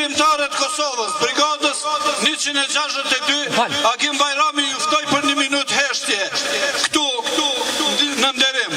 qeverimtarët Kosovës, brigadës 162, Agim Bajrami ju ftoj për 1 minutë heshtje, këtu në nderim.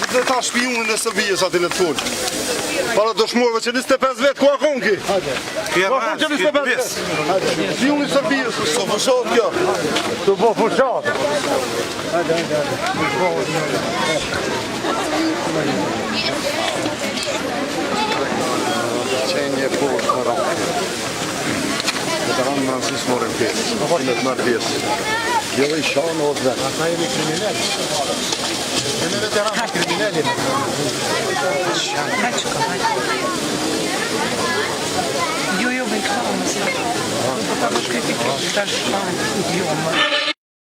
Dhe ta shpionin e Serbisë aty në fund. Para dëshmorëve që 25 vetë, ku akon ki? Ku akon që 25 vetë? Spioni i Serbisë, so fushat kjo. Të po fushat. Qenje po shkara. Veteranë në nësisë morën pjesë. Në të marrë pjesë. Jo i shanë o të vetë. Ata jemi kriminali. Jemi veteranë kriminali. Jo, bëjtë këta, mësë. Po ta më shkëti këtë, ta shkëtë, jo, më.